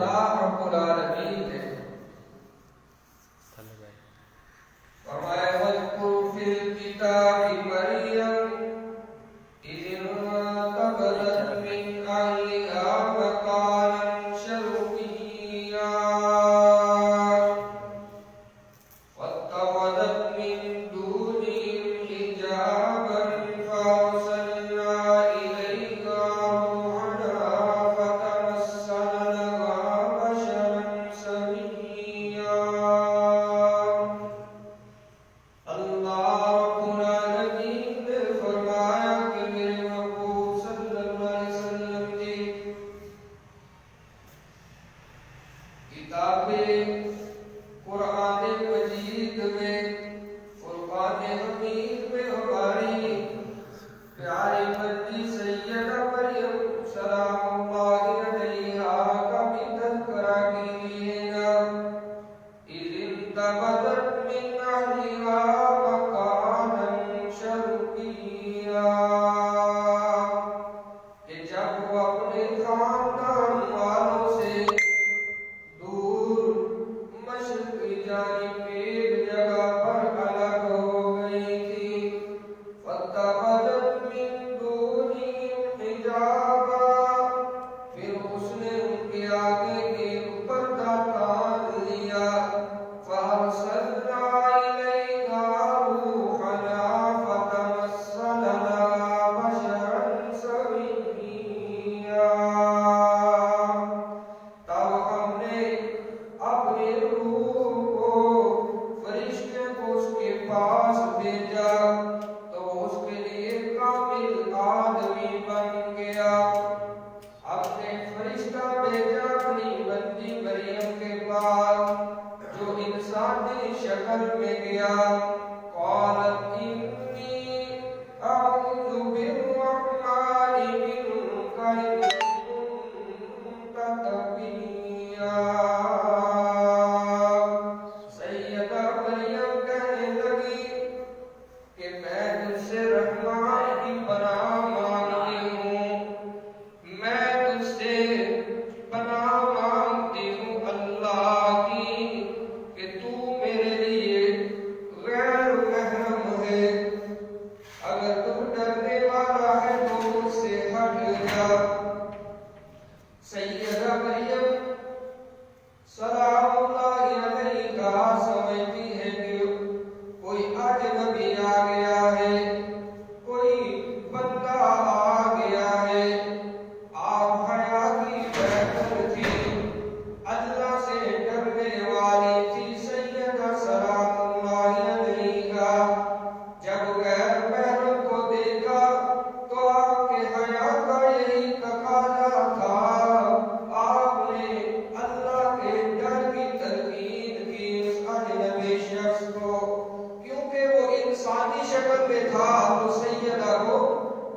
اللہ رب العالمین نے فرمایا وَاذْكُرْ فِي الْكِتَابِ مَرْيَمَ إِذِ انتَبَذَتْ مِنْ أَهْلِهَا مَكَانًا شَرْقِيًّا فَاتَّخَذَتْ مِنْ دُونِهِمْ حِجَابًا فَأَرْسَلْنَا إِلَيْهَا رُوحَنَا فَتَمَثَّلَ لَهَا بَشَرًا سَوِيًّا اللہ رب العالمین نے فرمایا کہ میرے محبوب صلی اللہ علیہ وسلم کی کتاب قرآن مجید میں فرقان حمید میں ہماری پیاری بندی سیدہ مریم سلام اللہ علیہا کا بھی تذکرہ کیجیے گا اِذِ انتبذت من أهلها مكانا شرقيا کہ جب وہ اپنے خاندان والوں سے دور مشرق کی جانب ایک جگہ پر الگ ہو گئی تھی فاتخذت من دونهم حجابا پھر اس نے ان کے آگے ایک پردہ تان لیا فَأَرْسَلْنَا إِلَيْهَا رُوحَنَا فَتَمَثَّلَ لَهَا بَشَرًا سَوِيًّا تب ہم نے اپنے روح کو فرشتے کو اس کے پاس بھیجا تو وہ اس کے لیے کامل آدمی بن گیا ہم نے فرشتہ بھیجا اپنی بندی مریم کے پاس جو انسانی شکل میں گیا قالت انی اعوذ بالرحمن منک ان کنت تقیا سیدہ مریم کہنے لگی کہ میں تجھ سے رحمان کی پناہ مانگتی ہوں میں تجھ سے پناہ مانگتی ہوں اللہ کی کہ تو میرے لیے غیر محرم ہے اگر تو ڈرنے والا ہے تو مجھ سے ہٹ جا سیدہ مریم سلام اللہ علیہا سمجھتی ہے کہ کوئی اجنبی آ گیا ہے کوئی بندہ آ گیا ہے آپ حیا کی بہتر تھی اللہ سے ڈرنے والی تھی سیدہ سلام اللہ علیہا جب غیر محرم کو دیکھا تو آپ کے حیا کا یہی تقاضا تھا آپ نے اللہ کے ڈر کی تلقین کی اس اجنبی شخص کو کیونکہ وہ انسانی شکل میں تھا تو سیدہ کو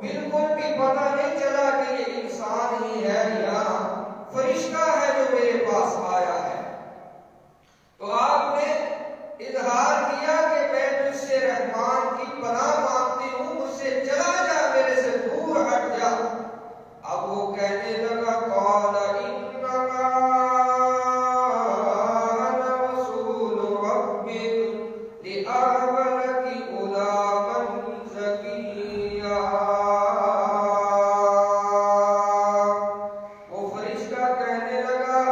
بالکل بھی پتہ نہیں چلا کہ یہ انسان ہی ہے یا فرشتہ ہے جو میرے پاس آیا ہے تو آپ نے اظہار کیا کہ میں تجھ سے رحمان کی پناہ مانگتی ہوں مجھ سے چلا جا میرے سے دور ہٹ جا اب وہ کہنے لگا قال انما انا رسول ربک لأہب لک غلاما زکیا وہ فرشتہ کہنے لگا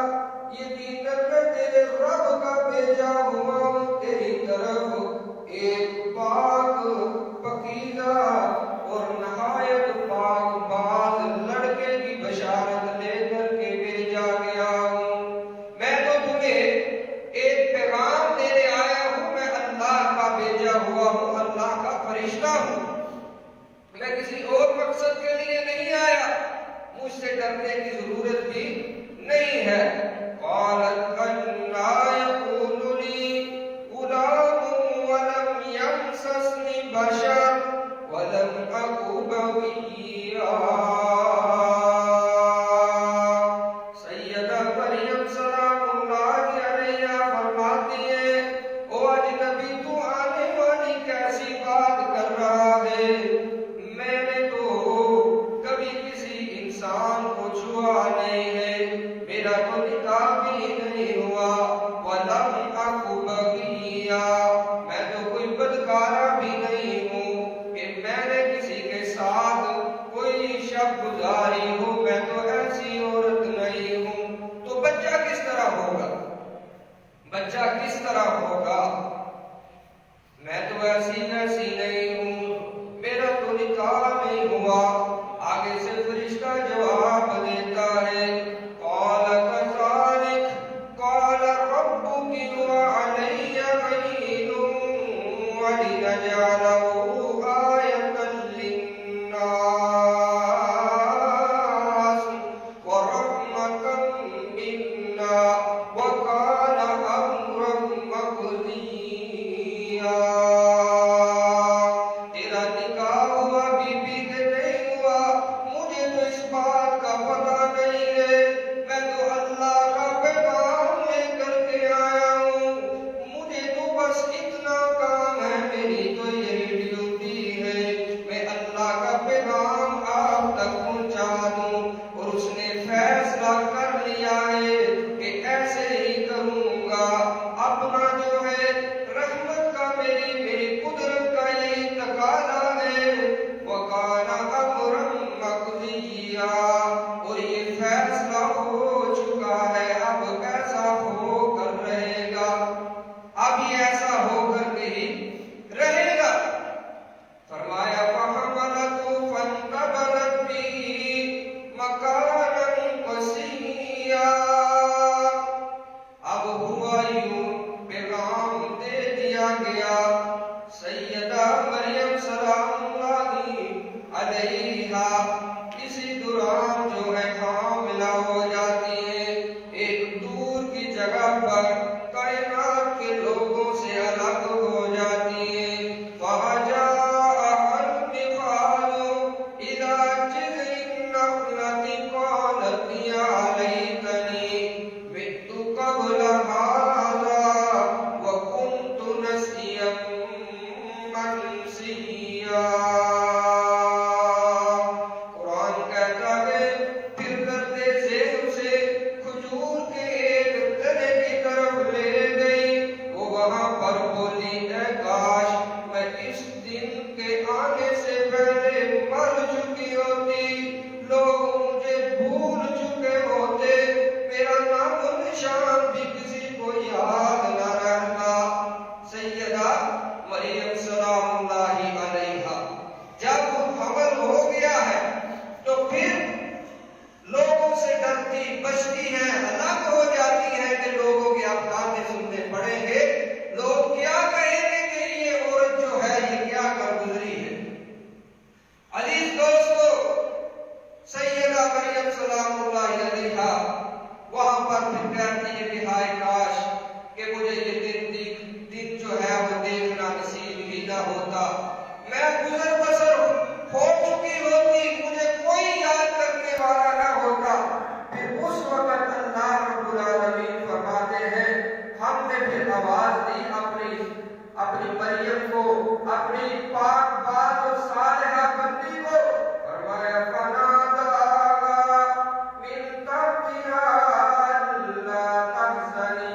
یقیناً میں تیرے رب کا بھیجا ہوا ہوں تیری طرف ایک پاک پکیزہ اور نہایت پاک باز لڑکے کی بشارت لے کر کے بھیجا گیا ہوں میں تو تمہیں ایک پیغام دینے آیا ہوں میں اللہ کا بھیجا ہوا ہوں اللہ کا فرشتہ ہوں میں کسی اور مقصد کے لیے نہیں آیا مجھ سے ڈرنے کی ضرورت بھی نہیں ہے قالت انا یقول لی غلام ولم یمسسنی بشر ولم اک بغیا سیدہ مریم سلام اللہ علیہا فرماتی ہے او اجنبی تو آنے والی کیسی بات کر رہا ہے میں نے تو کبھی کسی انسان کو چھوا نہیں ہے میرا تو نکاح پرہیزگاری ہوں، میں تو ایسی عورت نہیں ہوں. تو بچہ کس طرح ہوگا؟ بچہ کس طرح ہوگا؟ میں تو ایسی ویسی نہیں ہوں، میرا تو نکاح نہیں ہوا. آگے سے فرشتہ جواب دیتا ہے قال كذلك قال ربك وعلي هين ولنجعله آية للناس ورحمة منا وكان أمرا مقضيا. تیرا نکاح ہوا بیوی کے نہیں ہوا، مجھے تو اس بات کا پتہ نہیں ہے. میں تو اللہ کا پیغام لے کر کے آیا ہوں. مجھے تو بس اتنا کام ہے، میری تو یہی ڈیوٹی ہے، میں اللہ کا پیغام آپ تک پہنچا دوں. اور اس نے فیصلہ کر لیا ہے کہ ایسے ہی کروں گا. اپنا جو ہے رحمت کا میری قدرت کا یہی تقاضا ہے. وَكَانَ أَمْرًا مَقْضِيًّا، اور یہ فیصلہ ہو چکا ہے، اب ایسا ہو کر رہے گا. اب یہ ایسا ہو کر کے ہی رہے گا. فرمایا فَحَمَلَتْهُ فَانْتَبَذَتْ بِهِ مَكَانًا قَصِيًّا. اب ہوا یوں، پیغام دے دیا گیا. سیدہ مریم سلام اللہ علیہا اسی دوران جو ہے حاملہ ہو جاتی ہے. ایک دور کی جگہ پر کائنات کے لوگوں سے الگ ہو جاتی ہے. فَجَاءَهَا الْمِخَاضُ إِلَىٰ جِذْعِ النَّخْلَةِ قَالَتْ يَا لَيْتَنِي مِتُّ قَبْلَ هَٰذَا وَكُنتُ نَسِيًّا مَّنسِيًّا. قرآن کہتا ہے پھر کرتے ذہن سے کھجور کے ایک تنے کی طرف لے گئی. وہ وہاں پر بولی اے کاش میں اس دن کے آنے سے پہلے مر چکی ہوتی، لوگ مجھے بھول چکے ہوتے، میرا نام و نشان بھی کسی کو یاد نہ رہتا. سیدہ مریم سلام اللہ علیہا جب حمل ہو گیا ہے تو پھر لوگوں سے ڈرتی بچتی ہے، الگ ہو جاتی ہے کہ لوگوں کی اب باتیں سننے پڑیں گے. لوگ کیا کہیں گے کہ یہ عورت جو ہے یہ کیا کر گزری ہے. عزیز دوستو، سیدہ مریم سلام اللہ علیہا وہاں پر پھر کہتی ہے کہ ہائے کاش کہ مجھے یہ دن جو ہے وہ دیکھنا نصیب ہی نہ ہوتا. میں گزر بسر ہو چکی ہوتی، مجھے کوئی یاد کرنے والا نہ ہوتا. پھر اس وقت اللہ رب العالمین فرماتے ہیں ہم نے پھر آواز دی اپنی مریم کو، اپنی پاک باز اور صالحہ بندی کو. فرمایا فَنَادَاهَا مِن تَحْتِهَا أَلَّا تَحْزَنِي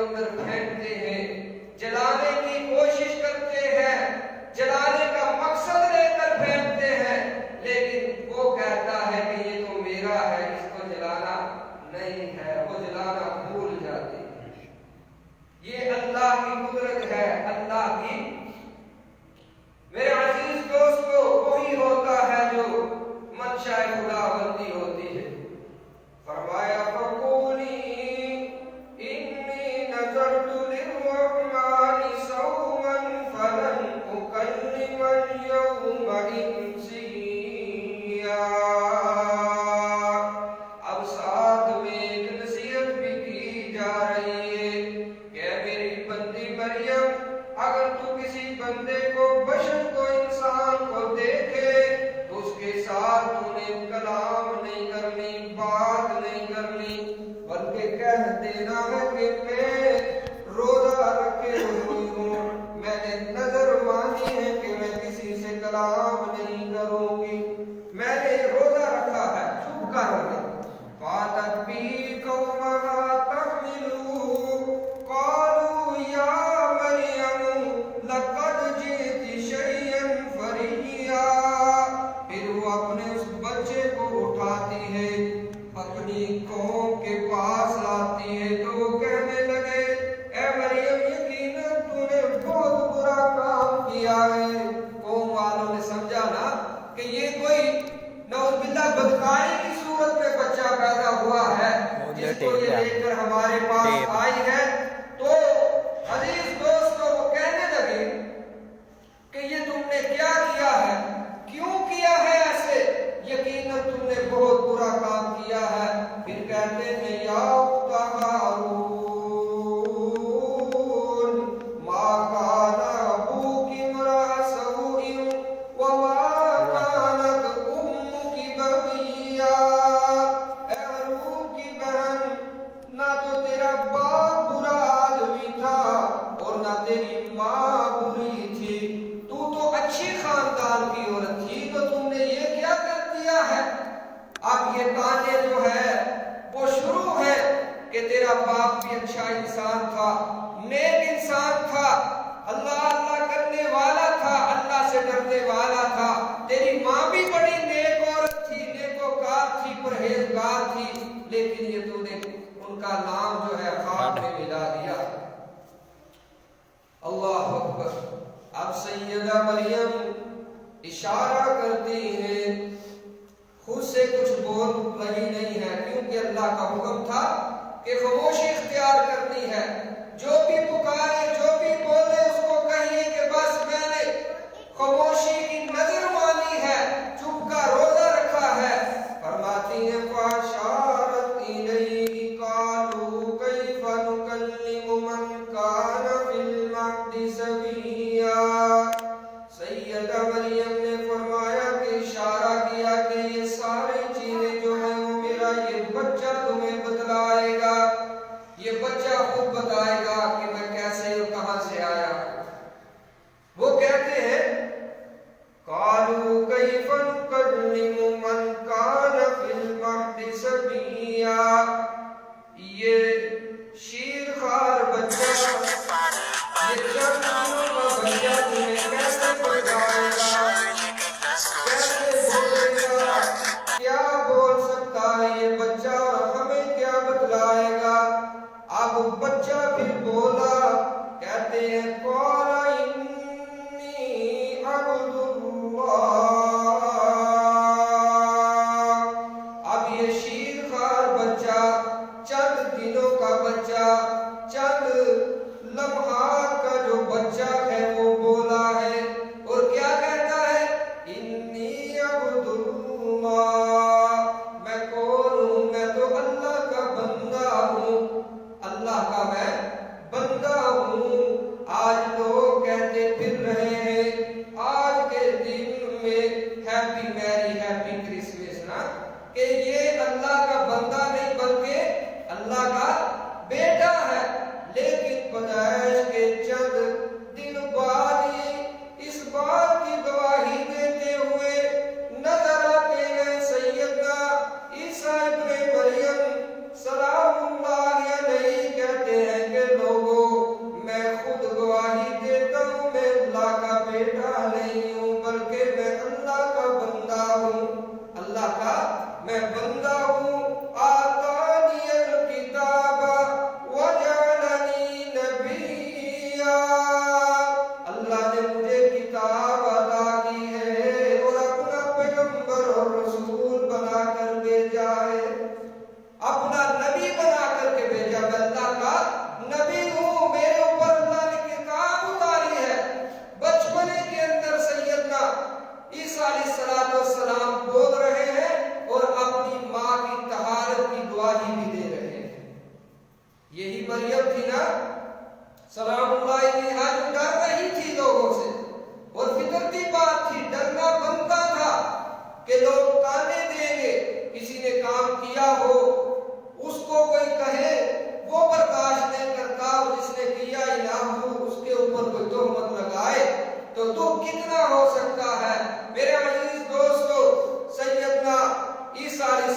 اندر پھینکتے ہیں، جلانے کی کوشش کرتے ہیں، جلانے کا مقصد لے کر پھینکتے ہیں، لیکن وہ کہتا ہے کہ یہ تو میرا ہے، اس کو جلانا نہیں ہے، وہ جلانا بھول جاتے ہیں۔ یہ اللہ کی قدرت ہے، اللہ کی۔ میرے عزیز دوستو، وہی ہوتا ہے جو منشاء خداوندی ہوتی ہے۔ فرمایا فقولی انی نذرت للرحمن صوما فلن اکلم اليوم انسیا۔ اب ساتھ میں ایک نصیحت بھی کی جا رہی ہے کہ میری بندی مریم، اگر تو کسی بندے کو، بشر کو، انسان کو دیکھے تو اس کے ساتھ تو نے کلام نہیں کرنی، بات نہیں کرنی، بلکہ کہہ دینا ہے کہ میں روزہ رکھے ہوئی ہوں، میں نے نظر مانی ہے کہ میں کسی سے کلام نہیں کروں گی، میں نے روزہ رکھا ہے، چپ کر رہے۔ فاتت بھی قومہا تحملہ قالوا یا مریم لقد جئت شیئا فریا۔ پھر وہ اپنے اس بچے کو اٹھاتی ہے، اپنی قوم کے پاس لاتی ہے، تو وہ کہنے لگے اے مریم یقیناً تو نے بہت برا کام کیا ہے۔ قوم والوں نے سمجھا نا کہ یہ کوئی نعوذ باللہ بدکاری کی صورت میں بچہ پیدا ہوا ہے جس کو یہ لے کر ہمارے پاس آئی ہے۔ تو عزیز دوستو، وہ کہنے لگے کہ یہ تم نے کیا کیا ہے، کیوں کیا ہے ایسے، یقیناً تم نے بہت برا کام کیا ہے۔ پھر کہتے ہیں یا اخت ہارون ما کان ابوک امرأ سوء وما کانت امک بغیا۔ اے ہارون کی بہن، نہ تو تیرا باپ برا آدمی تھا اور نہ تیری ماں بری تھی، تو اچھی خاندان کی عورت تھی، تو تم نے یہ کیا کر دیا ہے۔ اب یہ تانے جو ہے وہ شروع ہے کہ تیرا باپ بھی اچھا انسان تھا، نیک انسان تھا، اللہ اللہ کرنے والا تھا، اللہ سے ڈرنے والا تھا، تیری ماں بھی بڑی نیک عورت تھی، نیکوکار تھی، پرہیزگار تھی، لیکن یہ تو نے ان کا نام جو ہے خاک میں ملا دیا۔ اللہ اکبر۔ اب سیدہ مریم اشارہ کرتی ہیں، خود سے کچھ بول رہی نہیں ہے، کیونکہ اللہ کا حکم تھا کہ خاموشی اختیار کرنی ہے، جو بھی پکارے، جو بھی بولے، اس کو کہیے کہ بس میں نے خاموشی کی نظر مانی ہے، چپ کا روزہ رکھا ہے۔ فرماتی ہیں فاشارت الیہ قالوا کیف نکلم من کان فی المہد صبیا۔ سیدہ مریم نے فرمایا کہ اشارہ کیا کہ یہ ساری چیزیں جو ہیں وہ میرا یہ بچہ تمہیں بتلائے گا، یہ بچہ خود بتائے گا کہ میں کیسے اور کہاں سے آیا۔ وہ کہتے ہیں قالوا کیف نکلم من کان فی المہد صبیا۔ یہ شیر خوار بچہ، یہ چند دنوں کا بچہ تمہیں کیسے بتائے گا، کیسے بولے گا، کیا بول سکتا ہے یہ بچہ اور ہمیں کیا بتلائے گا۔ اب بچہ پھر بولا، کہتے ہیں قال انی عبد اللہ۔ اب یہ شیر خوار بچہ، چند دنوں کا بچہ، چند لمحات کا جو بچہ ہے وہ بولا ہے، اور کیا کہتا ہے انی عبد اللہ، میں کون ہوں، میں تو اللہ کا بندہ ہوں، اللہ کا میں بندہ ہوں۔ آج لوگ کہتے پھر رہے ہیں آج کے دن میں ہیپی میری ہیپی کرسمس نا، کہ یہ اللہ کا بندہ نہیں بلکہ اللہ کا بیٹا ہے، لیکن پیدائش کے چند دن بعد ہی اس بات کی گواہی دیتے ہوئے نظر آتے ہیں سیدنا عیسیٰ ابن مریم سلام اللہ علیہ، کہتے ہیں کہ لوگوں سلام اللہ علیہا جو ڈر رہی تھی لوگوں سے، اور فطرتی بات تھی، ڈرنا بنتا تھا کہ لوگ تانے دیں گے، کسی نے کام کیا ہو اس کو کوئی کہے وہ برداشت نہیں کرتا، اور جس نے کیا ہی نہ ہو اس کے اوپر کوئی تہمت لگائے تو دکھ کتنا ہو سکتا ہے۔ میرے عزیز دوستو، سیدنا عیسیٰ علیہ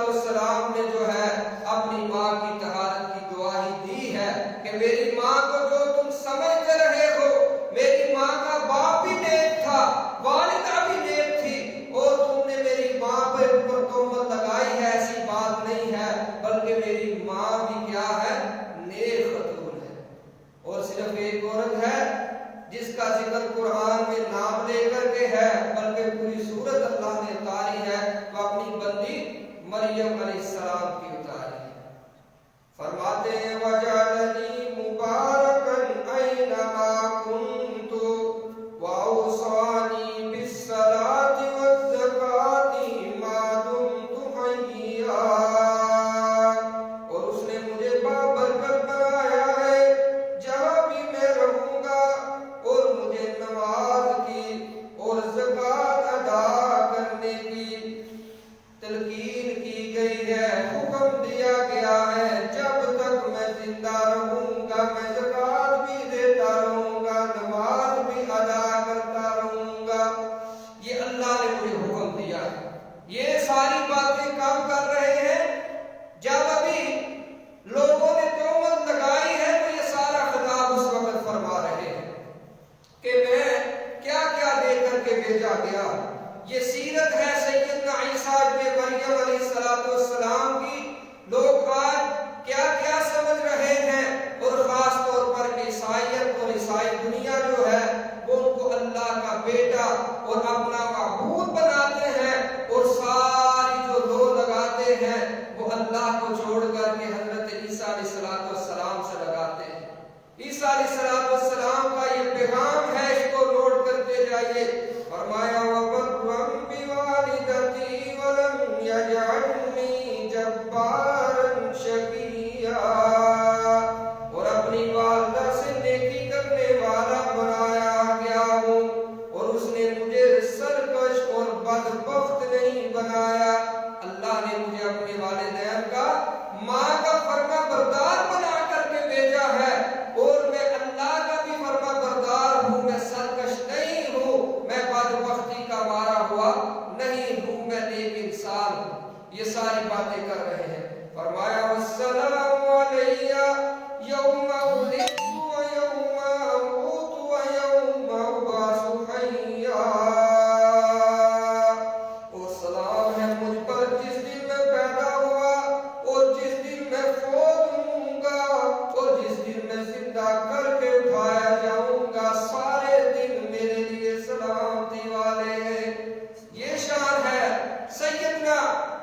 السلام نے جو ہے اپنی ماں کی طہارت کی گواہی دی ہے کہ میری ماں کو جو تم سمجھ رہے ہو، میری ماں کا باپ بھی نیک تھا، والدہ بھی نیک تھی، اور تم نے میری ماں پر تہمت لگائی ہے، ایسی بات نہیں ہے، بلکہ میری ماں بھی کیا ہے، نیک خاتون ہے۔ اور صرف ایک عورت ہے جس کا ذکر قرآن میں نام لے کر کے ہے، بلکہ پوری سورت اللہ نے اتاری ہے، تو اپنی بندی مریم علیہ السلام کی اتاری ہے۔ فرماتے ہیں وَجَعَلَنِي مُبَارَكًا أَيْنَمَا كُنتُ وَأَوْصَانِي بِالصَّلَاةِ وَالزَّكَاةِ مَا دُمْتُ حَيًّا، اور اس نے مجھے بابرکت بنایا ہے جہاں بھی میں رہوں گا، اور مجھے نماز کی اور زکوٰۃ ادا کرنے کی تلقین کی گئی ہے، حکم دیا گیا ہے، جب تک میں زندہ رہوں گا میں زکوٰۃ بھی دیتا رہوں گا، نماز بھی ادا کرتا رہوں گا۔ یہ اللہ نے مجھے حکم دیا ہے۔ یہ ساری باتیں کم کر رہے ہیں جب ابھی لوگوں نے تہمت لگائی ہے، تو یہ سارا خطاب اس وقت فرما رہے ہیں کہ میں کیا کیا دے کر کے بھیجا گیا۔ یہ سیرت ہے سیدنا عیسیٰ ابن مریم علیہ السلام کی۔ لوگ آج کیا کیا سمجھ رہے ہیں، اور خاص طور پر عیسائیت اور عیسائی دنیا جو ہے وہ ان کو اللہ کا بیٹا اور اپنا معبود بناتے ہیں، اور ساری جو لو لگاتے ہیں وہ اللہ کو چھوڑ کر کے حضرت عیسیٰ علیہ السلام سے لگاتے ہیں۔ عیسیٰ علیہ السلام کا یہ پیغام ہے، اس کو نوٹ کرتے جائیے۔ فرمایا وَبَرًّا بِوَالِدَتِي وَلَمْ يَجْعَلْنِي جَبَّارًا شَقِيًّا، اور اپنی والدہ سے نیکی کرنے والا بنایا گیا ہوں، اور اس نے مجھے سرکش اور بدبخت نہیں بنایا۔ اللہ نے مجھے اپنے والدین کا، ماں کا فرما بردار بنا کر کے بھیجا ہے، اور میں اللہ کا بھی فرما بردار ہوں، میں سرکش نہیں ہوں، میں بدبختی کا مارا ہوا نہیں ہوں، میں نیک انسان ہوں۔ یہ ساری باتیں کر رہے ہیں۔ فرمایا وَالسَّلَامُ عَلَيَّ يَوْمَ وُلِدتُّ وَيَوْمَ أَمُوتُ وَيَوْمَ أُبْعَثُ حَيًّا، اور سلام ہے مجھ پر جس دن میں پیدا ہوا، اور جس دن میں فوت ہوں گا، اور جس دن میں زندہ کر کے اٹھایا جاؤں گا، سارے دن میرے لیے سلامتی والے ہیں۔ یہ شان ہے سیدنا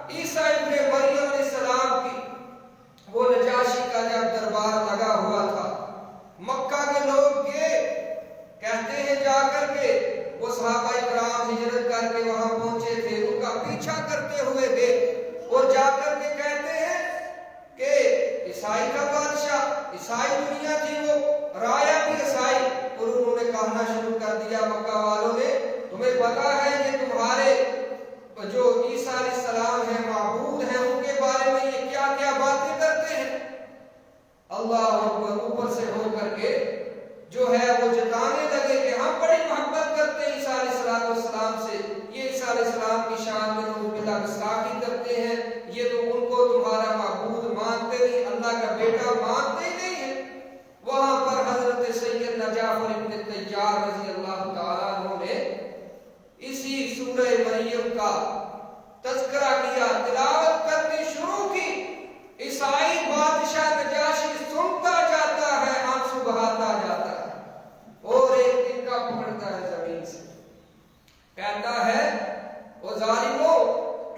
عیسیٰ ابن مریم علیہ السلام کی۔ وہ نجاشی کا جب دربار لگا ہوا تھا، مکہ کے لوگ کہتے ہیں جا کر کے وہ صحابہ کرام ہجرت کر کے وہاں پہنچے تھے، ان کا پیچھا کرتے ہوئے گئے، اور جا کر کے کہتے ہیں کہ عیسائی کا بادشاہ، عیسائی دنیا تھی وہ، رایا بھی عیسائی، اور انہوں نے کہنا شروع کر دیا مکہ والوں نے، تمہیں پتا ہے یہ تمہارے جو عیسیٰ علیہ السلام ہیں، معبود ہیں، ان کے بارے میں یہ کیا کیا باتیں کرتے ہیں۔ اللہ اکبر، اوپر سے ہو کر کے جو ہے وہ جتانے لگے کہ ہم بڑی محبت کرتے ہیں عیسیٰ علیہ السلام سے، یہ عیسیٰ علیہ السلام کی شان میں لوگ بلا گستاخی کرتے ہیں، یہ تو ان کو تمہارا معبود مانتے نہیں، اللہ کا بیٹا مانتے ہی نہیں ہے۔ وہاں پر حضرت سیدنا جعفر ابن طیار رضی اللہ تعالیٰ عنہ نے اسی سورہ مریم کا تذکرہ کیا، تلاوت کرنی شروع کی۔ عیسائی بادشاہ نجاشی سنتا جاتا ہے، آنسو بہاتا جاتا ہے، اور ایک دن کا پکڑتا ہے زمین سے، کہتا ہے وہ ظالموں،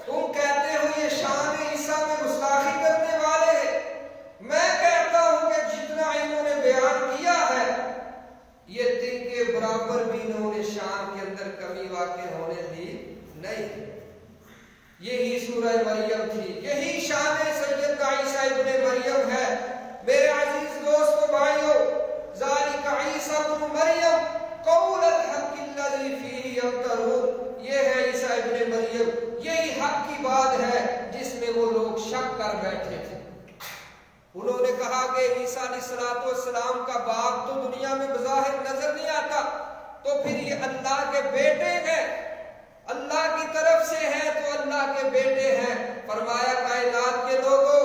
تم کہتے ہو یہ شان عیسیٰ میں گستاخی کرنے والے ہیں، میں کہتا ہوں کہ جتنا انہوں نے بیان کیا ہے یہ دن کے برابر بھی انہوں نے شان کے اندر کمی واقع ہونے دی نہیں۔ یہی سورہ مریم تھی، یہی شان سیدنا عیسیٰ ابن مریم ہے۔ میرے عزیز دوستو بھائیو، ذالک عیسیٰ ابن مریم قول الحق الذی فیہ یمترون، یہ ہے عیسیٰ ابن مریم، یہی حق کی بات ہے جس میں وہ لوگ شک کر بیٹھے تھے۔ انہوں نے کہا کہ عیسیٰ علیہ السلام کا باپ تو دنیا میں بظاہر نظر نہیں آتا، تو پھر یہ اللہ کے بیٹے ہیں، اللہ کی طرف سے ہیں تو اللہ کے بیٹے ہیں۔ فرمایا کائنات کے لوگوں،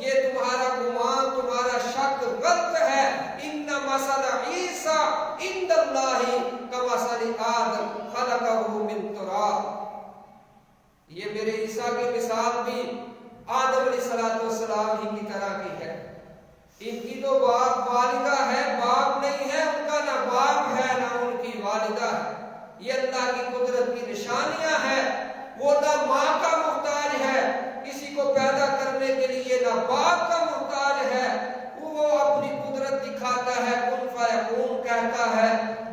یہ تمہارا گمان، تمہارا شک غلط ہے۔ ان مثل عیسیٰ عند اللہ کمثل آدم خلقہ من تراب، یہ میرے عیسیٰ کی مثال بھی آدم علیہ السلام ہی کی طرح کی ہے۔ ان کی تو باپ والدہ ہے، باپ نہیں ہے ان کا، نہ باپ ہے نہ ان کی والدہ ہے۔ یہ اللہ کی قدرت کی نشانیاں ہیں۔ وہ نہ ماں کا محتاج ہے، کسی کو پیدا کرنے کے لیے نہ باپ کا محتاج ہے، وہ اپنی قدرت دکھاتا ہے، کن فیکون کہتا ہے،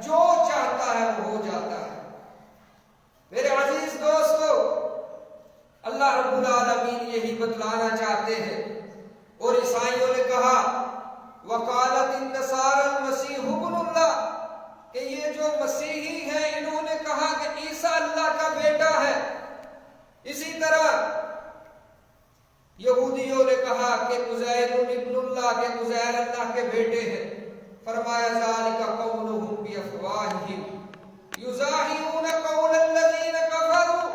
جو چاہتا ہے وہ ہو جاتا ہے۔ میرے عزیز دوستو، اللہ رب العالمین یہی بتلانا چاہتے ہیں۔ اور عیسائیوں نے کہا وقالت النصارى المسیح ابن اللہ، کہ یہ جو مسیحی ہیں انہوں نے کہا کہ عیسیٰ اللہ کا بیٹا ہے۔ اسی طرح یہودیوں نے کہا کہ عزیر ابن اللہ، کہ عزیر اللہ کے بیٹے ہیں۔ فرمایا ذالک قولہم بافواہہم یضاہرون قول الذین کفروا،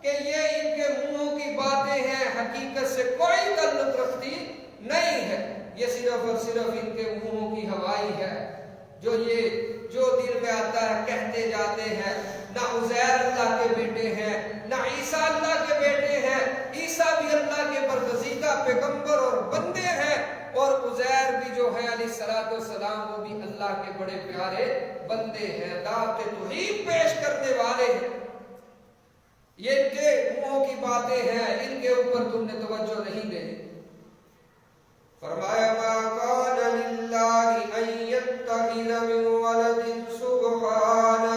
کہ یہ ان کے منہوں کی باتیں ہیں، حقیقت سے کوئی تعلق رکھتی نہیں ہے، یہ صرف اور صرف ان کے منہوں کی ہوائی ہے، جو دل میں آتا ہے کہتے جاتے ہیں۔ نہ عزیر اللہ کے بیٹے ہیں، نہ عیسیٰ اللہ کے بیٹے ہیں۔ عیسیٰ بھی اللہ کے برگزیدہ پیغمبر اور بندے ہیں، اور عزیر بھی جو ہے علیہ السلام وہ بھی اللہ کے بڑے پیارے بندے ہیں، دعوت توحید پیش کرنے والے ہیں۔ یہ ان کے منہوں کی باتیں ہیں، ان کے اوپر تم نے توجہ نہیں دے۔ فرمایا ما کان للہ ان یتخذ من ولد سبحانہ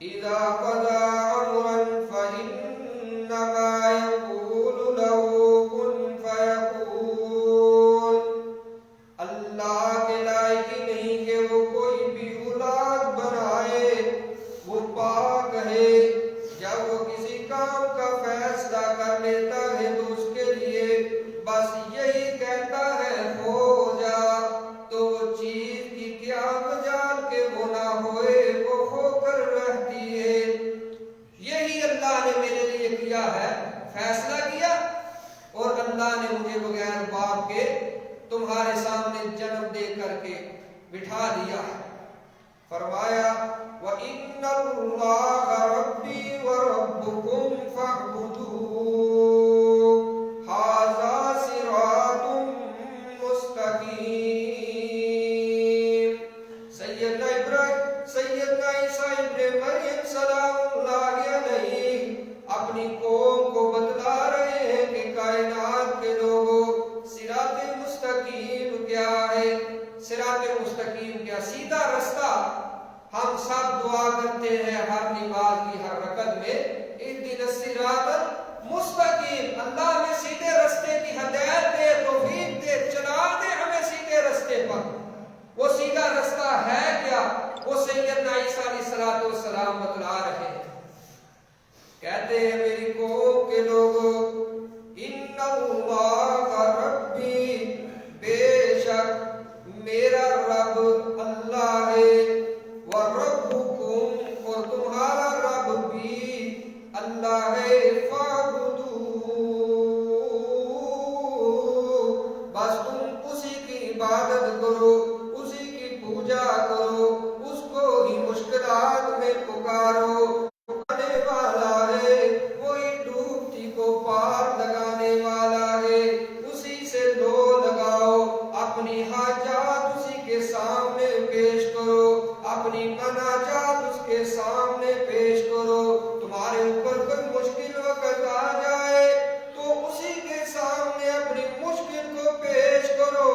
اذا قضى امرا فانما یقول له کن فیکون، اللہ کے لائق نہیں کہ وہ کوئی بھی اولاد بنائے، وہ پاک ہے، جب وہ کسی کام کا فیصلہ کر لیتا ہے تو اس کے لیے بس یہی کہتا ہے ہو جا، تو وہ چیز کی کیا مجال کہ وہ نہ ہوئے، وہ ہو کر رہتی ہے۔ یہی اللہ نے میرے لیے کیا ہے، فیصلہ کیا، اور اللہ نے مجھے بغیر باپ کے تمہارے سامنے جنم دے کر کے بٹھا دیا ہے۔ فرمایا وَإِنَّ اللَّهَ رَبِّي وَرَبُّكُمْ فَاعْبُدُوهُ هَذَا صِرَاطٌ مُسْتَقِيمٌ۔ سیدنا عیسیٰ ابن مریم سلام اللہ علیہ اپنی قوم کو بتلا رہے ہیں کہ کائنات کے لوگوں، صراط مستقیم کیا ہے؟ صراط مستقیم کیا؟ سیدھا رستہ۔ ہم سب دعا کرتے ہیں ہر نماز کی ہر رکعت میں، اہدنا الصراط المستقیم، اللہ ہمیں سیدھے رستے کی ہدایت دے، توفیق دے، چلا دے ہمیں سیدھے رستے پر۔ وہ سیدھا رستہ ہے کیا؟ وہ سیدنا عیسیٰ علیہ السلام بتلا رہے ہیں، کہتے ہیں میری قوم کے لوگوں، ان اللہ ربی، بے شک میرا رب اللہ ہے، وَرَبُّكُمْ، اور تمہارا رب بھی اللہ ہے، فَاعْبُدُوهُ، بس تم اسی کی عبادت کرو، اسی کی پوجا کرو، اس کو ہی مشکلات میں پکارو۔ پکارنے والا ہے وہی ڈوبتی کو پار لگانے والا ہے، اسی سے لو لگاؤ، اپنی حاجات اسی کے سامنے پیش کرو، اپنی مناجات اس کے سامنے پیش کرو۔ تمہارے اوپر کوئی مشکل وقت آ جائے تو اسی کے سامنے اپنی مشکل کو پیش کرو،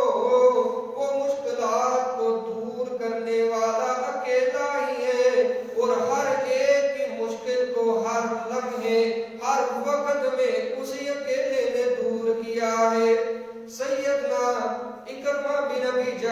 وہ مشکلات کو دور کرنے والا اکیلا ہی ہے، اور ہر ایک کی مشکل کو ہر لمحے ہر وقت میں اسی اکیلے نے دور کیا ہے۔ سیدنا اکرمہ بن ابی جہل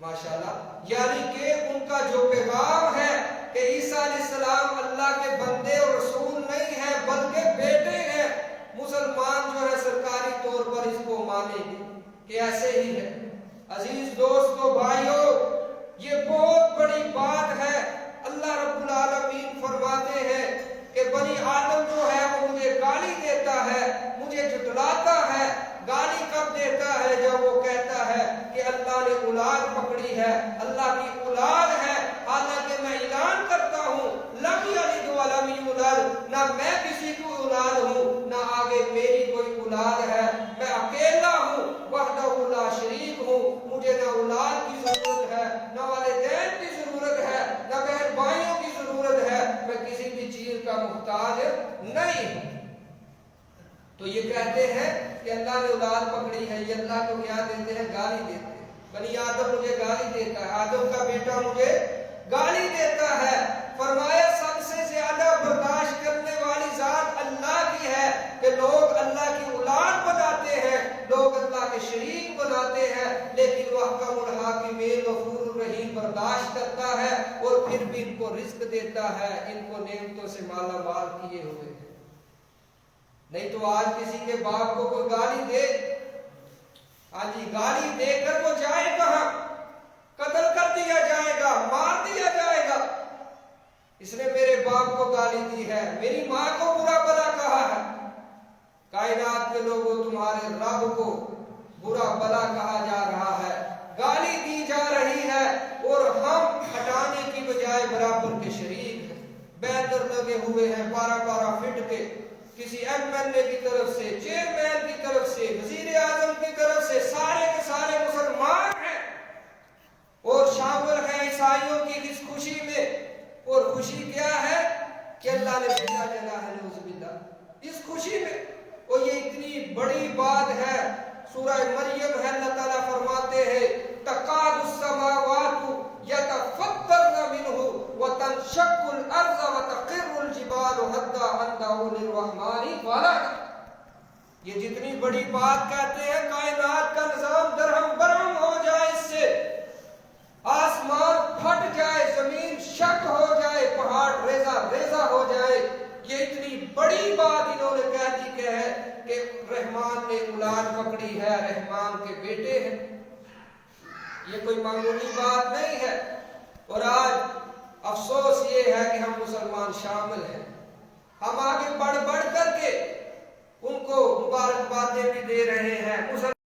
ماشاءاللہ، یعنی کہ ان کا جو پیغام ہے کہ عیسیٰ علیہ السلام اللہ کے بندے اور رسول نہیں ہیں بلکہ بیٹے ہیں، مسلمان جو ہے سرکاری طور پر اس کو مانیں گے کہ ایسے ہی ہے۔ عزیز دوستو بھائیو، یہ بہت بڑی بات ہے۔ اللہ رب العالمین فرماتے ہیں کہ بنی آدم جو ہے وہ مجھے گالی دیتا ہے، مجھے جھٹلاتا ہے۔ گالی کب دیتا ہے؟ جب وہ کہتا ہے کہ اللہ نے اولاد پکڑی ہے، اللہ کی اولاد ہے، حالانکہ میں اعلان کرتا ہوں لم یلد ولم یولد، نہ میں کسی کو اولاد ہوں نہ آگے میری کوئی اولاد ہے، میں اکیلا ہوں، وحدہ لا شریک ہوں، مجھے نہ اولاد کی ضرورت ہے، نہ والدین کی ضرورت ہے، نہ بہن بھائیوں کی ضرورت ہے، میں کسی بھی چیز کا محتاج نہیں ہوں۔ تو یہ کہتے ہیں کہ اللہ نے اولاد پکڑی ہے، یہ اللہ کو کیا دیتے ہیں؟ گالی دیتے ہیں۔ بنی آدم مجھے گالی دیتا ہے، آدم کا بیٹا مجھے گالی دیتا ہے۔ فرمایا سب سے زیادہ برداشت کرنے والی ذات اللہ کی ہے کہ لوگ اللہ کی اولاد بناتے ہیں، لوگ اللہ کے شریک بناتے ہیں، لیکن وہ احکم الحاکمین غفور الرحیم برداشت کرتا ہے اور پھر بھی ان کو رزق دیتا ہے، ان کو نعمتوں سے مالا مال کیے ہوئے ہیں۔ نہیں تو آج کسی کے باپ کو کوئی گالی دے، ہاں جی، گالی دے کر وہ جائے کہاں؟ قتل کر دیا جائے گا، مار دیا جائے گا۔ اس نے میرے باپ کو گالی دی ہے، میری ماں کو برا بلا کہا ہے۔ کائنات کے لوگوں، تمہارے رب کو برا بلا کہا جا رہا ہے، گالی دی جا رہی ہے، اور ہم ہٹانے کی بجائے برابر کے شریک ہیں، بینر لگے ہوئے ہیں 12-12 فٹ کے، کسی ایم ایل اے کی طرف سے، چیئرمین کی طرف سے، وزیر اعظم کی طرف سے، سارے کے سارے مسلمان ہیں اور شامل ہیں عیسائیوں کی اس خوشی میں۔ اور خوشی کیا ہے کہ اللہ نے بھیجا جنا ہے، نعوذ باللہ، اس خوشی میں۔ اور یہ اتنی بڑی بات ہے، سورہ مریم ہے، اللہ تعالیٰ فرماتے ہیں تکاد السماوات یتفطرن منہ وتنشق الارض وتخر الجبال حتی ان دعوا للرحمن ولدا۔ یہ جتنی بڑی بات کہتے ہیں، کائنات کا نظام درہم برہم ہو جائے، اس سے آسمان پھٹ جائے، زمین شق ہو جائے، پہاڑ ریزہ ریزہ ہو جائے، یہ اتنی بڑی بات انہوں نے کہہ دی کہ ہے کہ رحمان نے اولاد پکڑی ہے، رحمان کے بیٹے ہیں۔ یہ کوئی معمولی بات نہیں ہے۔ اور آج افسوس یہ ہے کہ ہم مسلمان شامل ہیں، ہم آگے بڑھ بڑھ کر کے ان کو مبارکبادیں بھی دے رہے ہیں۔